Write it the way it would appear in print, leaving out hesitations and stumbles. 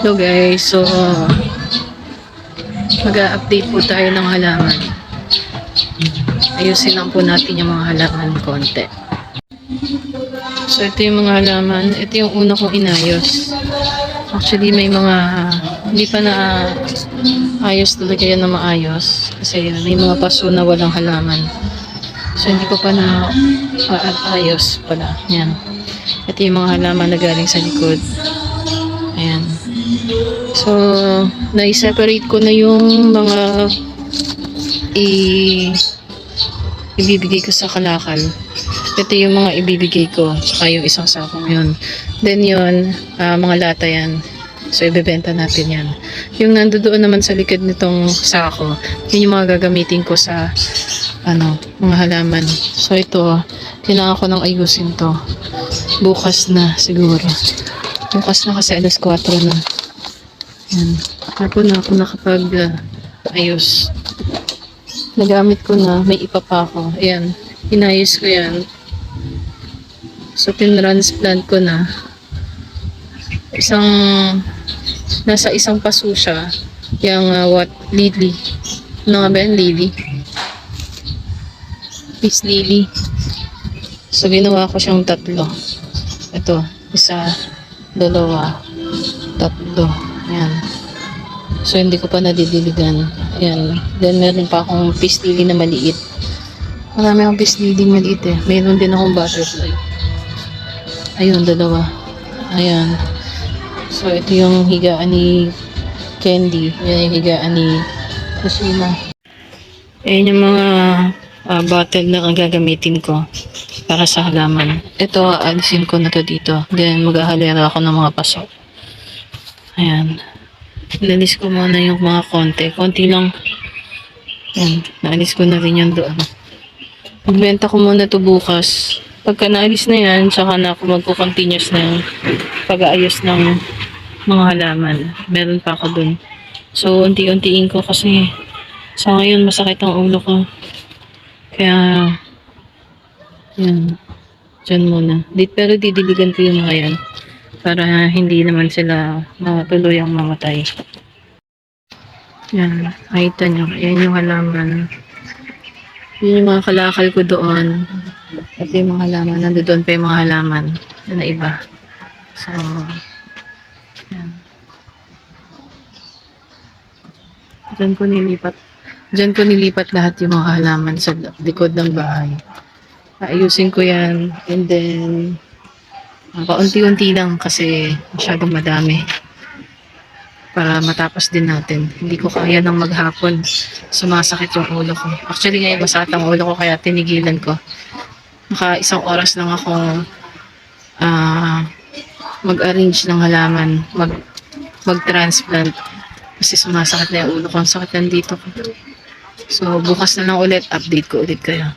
So guys, mag-update po tayo ng halaman. Ayusin lang po natin yung mga halaman konti. So ito yung mga halaman. Ito yung una kong inayos. Actually may mga hindi pa na ayos talaga yan na maayos. Kasi may mga paso na walang halaman. So hindi ko pa na ayos pala. Yan. Ito yung mga halaman na galing sa likod. Ayan. So, na-separate ko na yung mga ibibigay ko sa kalakal. Ito yung mga ibibigay ko. Saka yung isang sakong yun. Then yun, mga lata yan. So, ibebenta natin yan. Yung nandoon naman sa likod nitong sako, yun yung mga gagamitin ko sa mga halaman. So, ito, kailangan ko nang ayusin to. Bukas na siguro. Bukas na kasi alas 4 na. Yan. Hapon na ako nakapag ayos. Nagamit ko na. May ipa pa ako. Ayan. Inayos ko yan. So, tinransplant ko na. Nasa isang paso siya. Yung lily. Ano nga ba yan? Lily. Peace lily. So, ginawa ko siyang 3. Ito. 1, 2, 3. Ayan. So, hindi ko pa nadidiligan. Ayan. Then, meron pa akong peace lily na maliit. Marami akong peace lily maliit eh. Meron din akong butterfly. Ayun, 2. Ayan. So, ito yung higaan ni Candy. Yan yung higaan ni Kusina. Ayan yung mga bottle na gagamitin ko para sa halaman. Ito, alisin ko na to dito. Then, maghahalera ako ng mga paso. Ayan. Inalis ko muna yung mga konti lang. Ayan. Naalis ko na rin yan doon. Magbenta ko muna to bukas. Pagka naalis na yan, saka na ako magko-continuous na yung pag-aayos ng mga halaman. Meron pa ako dun. So, unti-untiin ko kasi sa ngayon masakit ang ulo ko. Kaya, yan. Diyan muna. Pero didiligan ko yung mga yan. Para hindi naman sila matuloy ang mamatay. Yan. Makita nyo. Yan yung halaman. Yun yung mga kalakal ko doon. At yung mga halaman. Nandoon pa yung mga halaman na iba. So, yan. Diyan ko nilipat lahat yung mga halaman sa likod ng bahay. Ayusin ko yan. And then, paunti-unti lang kasi masyadong madami. Para matapos din natin. Hindi ko kaya nang maghapon. Sumasakit yung ulo ko. Actually ngayon masakit ang ulo ko kaya tinigilan ko. Naka 1 oras lang ako mag-arrange ng halaman. Mag-transplant. Kasi sumasakit na yung ulo ko. Ang sakit nandito ko. So bukas na lang ulit. Update ko ulit kayo.